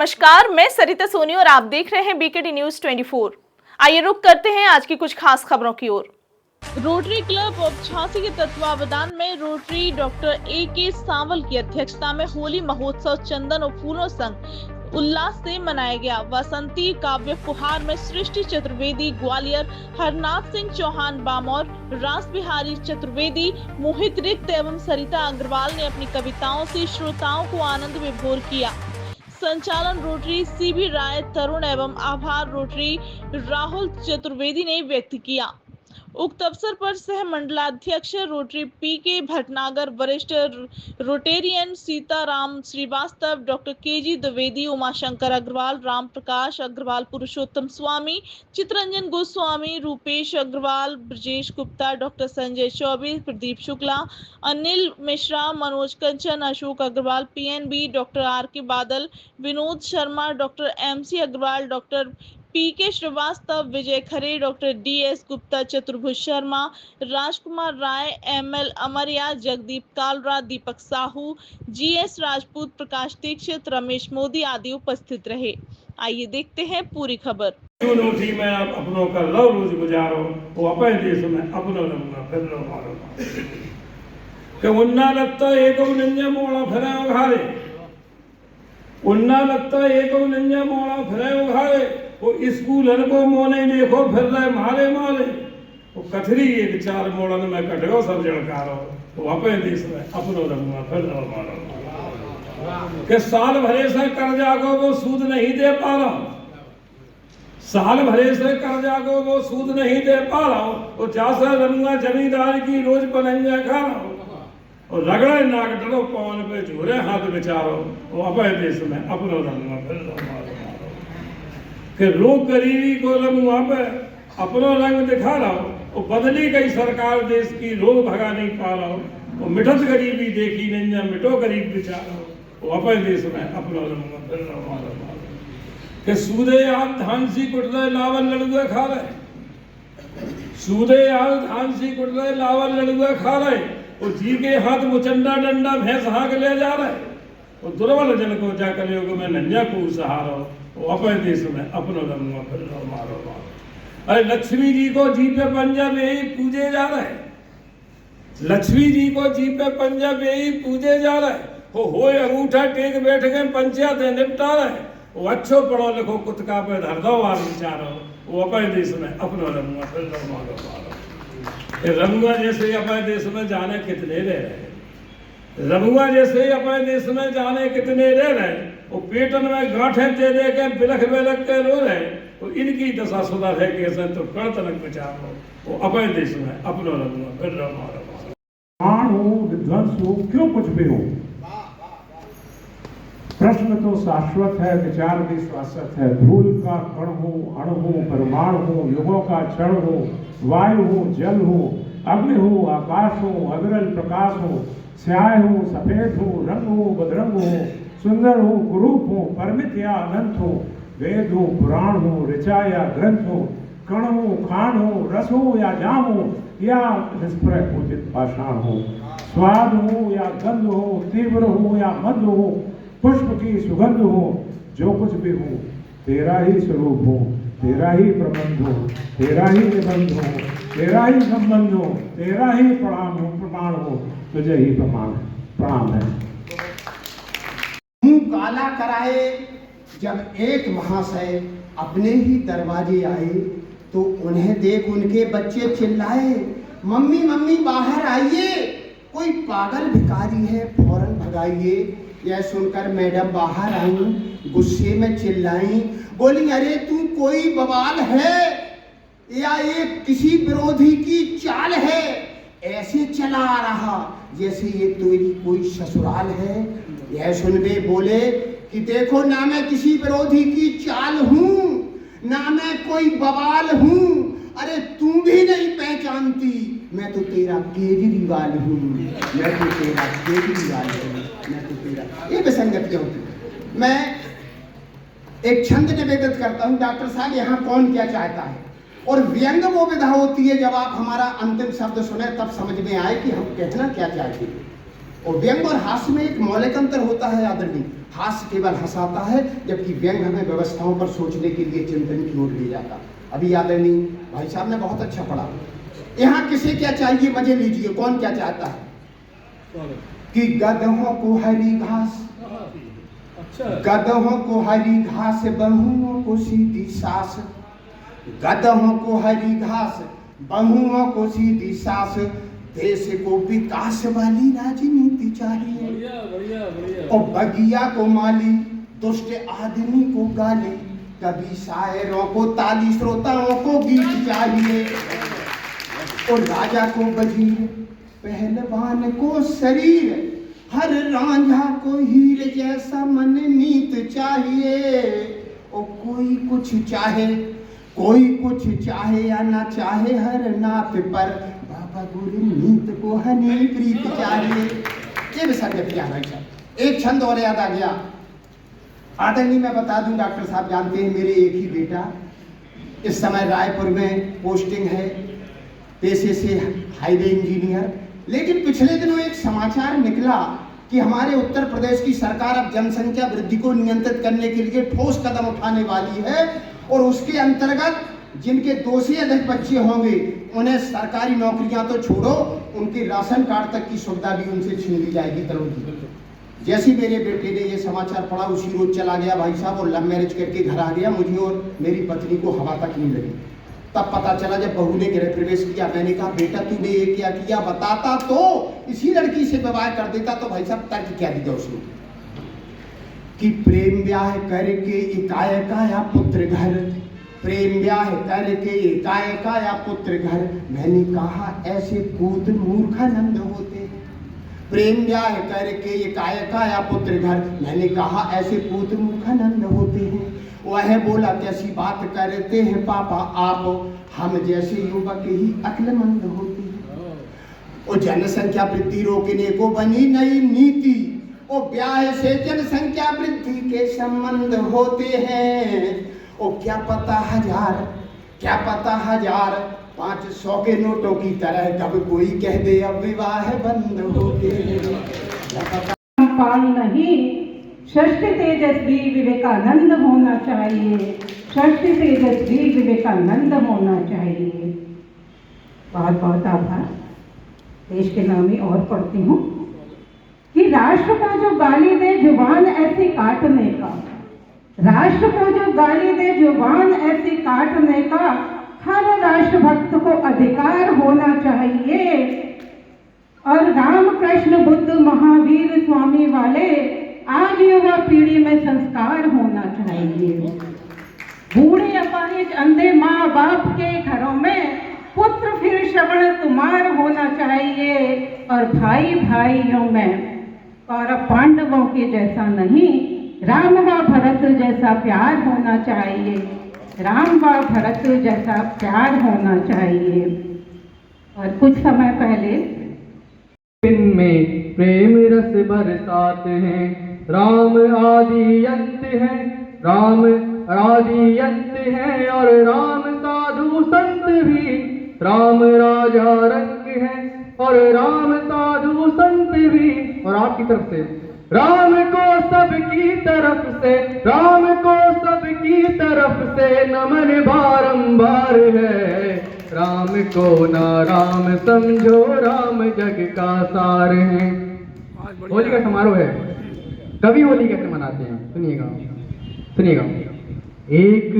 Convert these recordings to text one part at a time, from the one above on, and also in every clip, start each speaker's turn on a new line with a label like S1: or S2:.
S1: नमस्कार, मैं सरिता सोनी और आप देख रहे हैं बीकेटी न्यूज 24। आइए रुक करते हैं आज की कुछ खास खबरों की ओर। रोटरी क्लब ऑफ झांसी के तत्वावधान में रोटरी डॉक्टर A.K. सांवल की अध्यक्षता में होली महोत्सव चंदन और फूलों संग उल्लास से मनाया गया। वसंती काव्य फुहार में सृष्टि चतुर्वेदी ग्वालियर, हरनाथ सिंह चौहान बामौर, रास बिहारी चतुर्वेदी, मोहित रिक्त एवं सरिता अग्रवाल ने अपनी कविताओं से श्रोताओं को आनंद विभोर किया। संचालन रोटरी CB राय तरुण एवं आभार रोटरी राहुल चतुर्वेदी ने व्यक्त किया। उक्त अवसर पर सह मंडलाध्यक्ष रोटरी PK भटनागर, वरिष्ठ rotarian Sitaram Srivastava, doctor KG Dwivedi, Umashankar Agarwal, Ram Prakash Agarwal, Purushottam Swami, Chitranjan Goswami, Rupesh Agarwal, Brajesh Gupta, doctor Sanjay Choubey, Pradeep Shukla, Anil Mishra, Manoj Kanchan, Ashok Agarwal, PNB, doctor RK Badal, Vinod Sharma, doctor MC Agarwal, doctor PK Srivastava, Vijay Khare, doctor DS Gupta, Chaturbhuj Sharma, राजकुमार राय, ML अमरिया, जगदीप कालरा, दीपक साहू, GS राजपूत, प्रकाश दीक्षित, रमेश मोदी आदि उपस्थित रहे। आइए देखते हैं पूरी खबर।
S2: मैं अपनों का लव रोज गुजारो, वो अपने देश में अपनों रहूंगा फिर लो मारो के उन्ना लगता एक नंजा मोड़ा फिरा उघारे, उन्ना लगता एक नंजा मोड़ा फिरा उघारे, वो स्कूल को मोने देखो फिर रहे मारे मारे, वो कथरी एक चार मोड़न में कटगो सब जड़कारो, वो अपने देश में अपनों रहूंगा फिर लो मारो के साल भरे से कर्जा को वो सूद नहीं दे पा रहा, साल भरे से कर्जा को वो सूद नहीं दे पा रहा, वो चासा रंगा जमींदार की रोज पनंजा खा रहा हो, और रगड़े नाक डरो पवन पे झूरे हाथ बेचारो, वो अपने देश में अपनों रंगा फिर लो मारो कि लोग गरीबी को रंगुआ पे अपनों रंग दिखा रहा हो, वो बदली गई सरकार देश की लोग भगा नहीं पा रहा हो, वो मिठत गरीबी देखी नंजा मिटो गरीब बेचारा हो, वो अपने देश में अपनों रंगा फिर लो मारो कि सूदे आप धान सी कुट रहे लावल लड़ुआ खा रहे, सूदे आप धान सी कुट रहे लावल लड़ुआ खा रहे, वो जी के हाथ मुचंडा डंडा भैंस हाँक ले जा रहे, वो दुर्बल जन को जा कलयुग में नंजा को सहारो, वो अपने देश में अपनों रंगों फिर लो मारो मारो। अरे लक्ष्मी जी को जी पे पंजा में ही पूजे जा रहे, लक्ष्मी जी को जी पे पंजा में ही पूजे जा रहे, वो अंगूठा टेक बैठ गए पंचायत निपटा रहे, वो अच्छो पढ़ो लिखो कुत्का पे धर दो वार विचारो, वो अपने देश में अपनों रंगुआ फिर लो मारो मारो। रंगुआ जैसे अपने देश में जाने कितने रह रहे, रंगुआ जैसे अपने देश में जाने कितने रह रहे, वो पेटन में गांठें दे दे के बिलख बिलख के रो रहे, तो इनकी दशा सुधर है कैसे तो कण तनक विचारो, वो अपने देश में अपनों रंगुआ फिर लो मारो मारो।
S3: प्राण हो विध्वंस हो क्यों कुछ भी हो, प्रश्न तो शाश्वत है, विचार भी शाश्वत है। धूल का कण हो, अणु हो, परमाणु हो, युगों का क्षण हो, वायु हो, जल हो, अग्नि हो, आकाश हो, अविरल प्रकाश हो, स्याह हो, सफेद हो, रंग हो, बदरंग हो, सुंदर हो, कुरूप हो, परमित या अनंत हो, वेद हो, पुराण हो, ऋचा या ग्रंथ हो, कण हो, खान हो, रस हो या जाम हो, या निष्प्रय पूजित पाषाण हो, स्वाद हो या गंध हो, तीव्र हो या मंद हो, पुष्प की सुगंध हो, जो कुछ भी हो तेरा ही स्वरूप हो, तेरा ही प्रबंध हो, तेरा ही निबंध हो, तेरा ही संबंध हो, तेरा ही प्रमाण हो, तुझे ही प्रणाम है।
S4: मुंह काला कराए जब एक महाशय अपने ही दरवाजे आए, तो उन्हें देख उनके बच्चे चिल्लाए, मम्मी मम्मी बाहर आइए, कोई पागल भिखारी है फौरन भगाइए। यह सुनकर मैडम बाहर आई, गुस्से में चिल्लाई, बोली अरे तू कोई बवाल है या ये किसी विरोधी की चाल है, ऐसे चला आ रहा जैसे ये तेरी कोई ससुराल है। यह सुन वे बोले कि देखो ना मैं किसी विरोधी की चाल हूँ, ना मैं कोई बवाल हूँ, अरे तू भी नहीं पहचानती, मैं तो तेरा केजरीवाल हूँ, मैं तो तेरा केजरीवाल हूँ, मैं तो तेरा। ये विसंगतियाँ होती। मैं एक छंद निवेदित करता हूँ, डॉक्टर साहब यहाँ कौन क्या चाहता है, और व्यंग वो विधा होती है जब आप हमारा अंतिम शब्द सुने तब समझ में आए कि हम कहना क्या चाहते हैं। और व्यंग और हास्य में एक मौलिक अंतर होता है आदरणीय। हास्य केवल हंसाता है, जबकि व्यंग हमें व्यवस्थाओं पर सोचने के लिए चिंतन की ओर ले जाता। अभी आदरणीय भाई साहब ने बहुत अच्छा पढ़ा। यहाँ किसे क्या चाहिए, मजे लीजिए। कौन क्या चाहता है कि गधों को हरी घास, गधों को हरी घास, बहुओं को सीधी सास, गधों को हरी घास, बहुओं को सीधी सास, देश को विकास वाली राजनीति चाहिए। और बगिया को माली, दुष्ट आदमी को गाली, कभी शायरों को ताली, श्रोताओं को गीत चाहिए। और राजा को वजीर, पहलवान को शरीर, हर रांझा को हीर जैसा मन मीत चाहिए। और कोई कुछ चाहे, कोई कुछ चाहे या ना चाहे, हर नात पर बाबा गुरु नीत को हनी प्रीत चाहिए। ये विसर्जन क्या है। एक छंद और याद आ गया आदरणीय, मैं बता दूं, डॉक्टर साहब जानते हैं, मेरे एक ही बेटा इस समय रायपुर में पोस्टिंग है, पेशे से हाईवे इंजीनियर। लेकिन पिछले दिनों एक समाचार निकला कि हमारे उत्तर प्रदेश की सरकार अब जनसंख्या वृद्धि को नियंत्रित करने के लिए ठोस कदम उठाने वाली है। और उसके अंतर्गत जिनके 2 से अधिक बच्चे होंगे उन्हें सरकारी नौकरियां तो छोड़ो, उनके राशन कार्ड तक की सुविधा भी उनसे छीन ली जाएगी तरुण जी। जैसे मेरे बेटे ने ये समाचार पढ़ा, उसी रोज चला गया भाई साहब और लव मैरिज करके घर आ गया। मुझे और मेरी पत्नी को हवा तक नहीं लगी। तब पता चला जब बहू ने गृह प्रवेश किया। मैंने कहा बेटा तूने ये क्या किया, बताता तो इसी लड़की से विवाह कर देता। तो भाई साहब तर्क क्या दिया उसने कि प्रेम ब्याह करके एकाएक आया पुत्र घर, प्रेम ब्याह करके एकाएक आया पुत्र घर। मैंने कहा ऐसे पूत मूर्खानंद होते। प्रेम ब्याह करके एकाएक आया पुत्र घर, मैंने कहा ऐसे पूत मूर्खानंद होते हैं। वह बोला कैसी बात करते हैं पापा आप, हम जैसे युवक ही अक्लमंद होते हैं। और जनसंख्या वृद्धि रोकने को बनी नई नीति, और ब्याह से जनसंख्या वृद्धि के संबंध होते हैं। और क्या पता हजार 500 के नोटों की तरह कब कोई कह दे अब विवाह बंद होते हैं।
S5: पाल नहीं, षष्ठी तेजस्वी विवेकानंद होना चाहिए, षष्ठी तेजस्वी विवेकानंद होना चाहिए। बहुत बहुत आभार। देश के नामी और पढ़ती हूँ कि राष्ट्र को जो गाली दे जुबान ऐसी काटने का, राष्ट्र को जो गाली दे जुबान ऐसी काटने का, हर राष्ट्रभक्त को अधिकार होना चाहिए। और रामकृष्ण बुद्ध महावीर स्वामी वाले आज युवा पीढ़ी में संस्कार होना चाहिए। बूढ़े अपाहिज अंधे माँ बाप के घरों में पुत्र फिर श्रवण कुमार होना चाहिए। और भाई भाइयों में कौरव पांडवों के जैसा नहीं, राम व भरत जैसा प्यार होना चाहिए, राम व भरत जैसा प्यार होना चाहिए। और कुछ समय पहले
S6: इनमें प्रेम रस बरसाते हैं, राम आदि अंत है, राम आदि अंत है। और राम साधु संत भी, राम राजा रंग है, और राम साधु संत भी। और आपकी तरफ से राम को सबकी तरफ से, राम को सबकी तरफ से नमन बारंबार है। राम को ना राम समझो, राम जग का सार है। होली का समारोह है। कवि होली कैसे मनाते हैं सुनिएगा, सुनिएगा। एक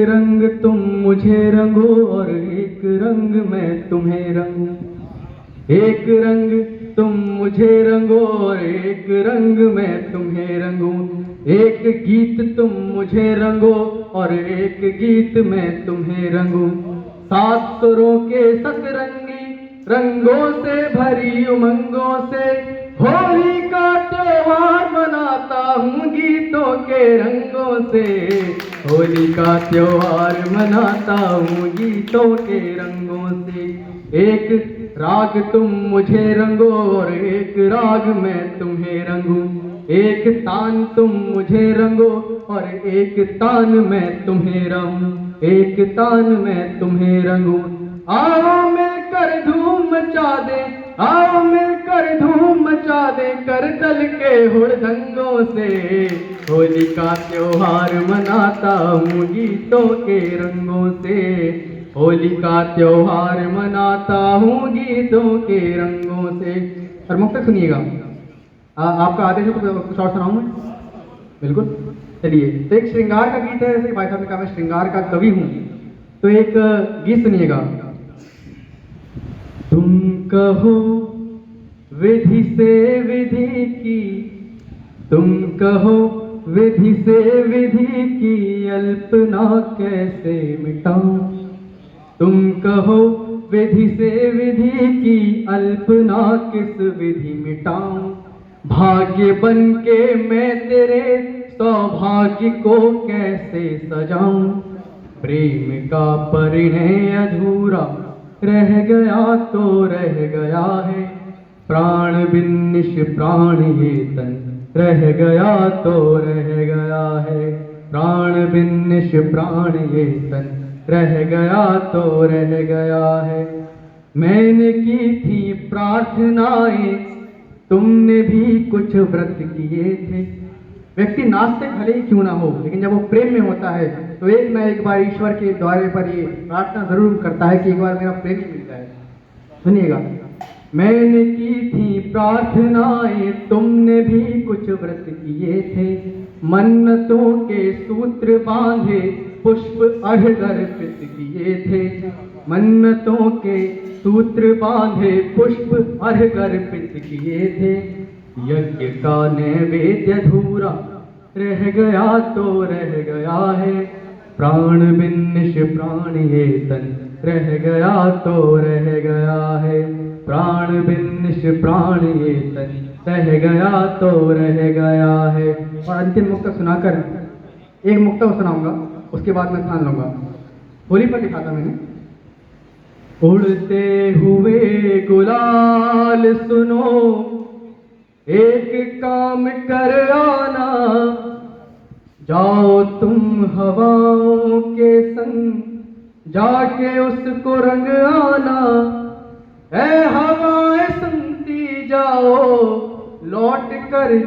S6: रंग तुम मुझे रंगो, और एक रंग मैं तुम्हें रंगूं। एक रंग तुम मुझे रंगो, और एक रंग मैं तुम्हें रंगूं। एक गीत तुम मुझे रंगो, और एक गीत मैं तुम्हें रंगूं। 7 सुरों के सतरंगी रंगों से भरी उमंगों से, होली का त्योहार मनाता हूँ गीतों के रंगों से। होली का त्योहार मनाता हूँ गीतों के रंगों से। एक राग तुम मुझे रंगो, और एक राग मैं तुम्हें रंगूं। एक तान तुम मुझे रंगो, और एक तान मैं तुम्हें रंगूं। एक तान मैं तुम्हें रंगूं। आओ मिलकर धूम मचा दे, आओ मिलकर धूम मचा दे कर तल के हुड़दंगों से, होली का त्योहार मनाता हूँ गीतों के रंगों से, होली का त्योहार मनाता हूँ गीतों के रंगों से। और मुक्त सुनिएगा, आपका आदेश है तो कुछ और सुनाऊं मैं? बिल्कुल, चलिए। तो एक श्रृंगार का गीत है, जैसे भाई साहब ने कहा मैं श्रृंगार का कवि हूं, तो एक गीत सुनिएगा। तुम कहो विधि से विधि की, तुम कहो विधि से विधि की अल्पना कैसे मिटाऊं, तुम कहो विधि से विधि की अल्पना किस विधि मिटाऊं, भाग्य बन के मैं तेरे सौभाग्य को कैसे सजाऊं, प्रेम का परिणय अधूरा रह गया तो रह गया है, प्राण बिन निश प्राण ये तन रह गया तो रह गया है, प्राण बिन निश प्राण ये तन रह गया तो रह गया है। मैंने की थी प्रार्थनाएं, तुमने भी कुछ व्रत किए थे। व्यक्ति नास्तिक भले ही क्यों ना हो, लेकिन जब वो प्रेम में होता है तो एक न एक बार ईश्वर के द्वारे पर ये प्रार्थना जरूर करता है कि एक बार मेरा प्रेम मिल जाए। सुनिएगा। मैंने की थी प्रार्थनाएं, तुमने भी कुछ व्रत किए थे, मन्नतों के सूत्र बांधे पुष्प अर्घ अर्पित किए थे, मन्नतों के सूत्र बांधे पुष्प अर्घ अर्पित किए थे, यज्ञ का नैवेद्य अधूरा रह गया तो रह गया है, प्राण बिन निश प्राण ये तन रह गया तो रह गया है, प्राण बिन निश प्राण ये तन रह गया तो रह गया है। और अंतिम मुक्तक सुनाकर एक मुक्तक सुनाऊंगा, उसके बाद मैं स्थान लूंगा। होली पर लिखा था मैंने। उड़ते हुए गुलाल सुनो, एक काम कर आना, जाओ तुम हवाओं के संग जाके उसको रंग आना, ऐ हवाएं सुनती जाओ लौट कर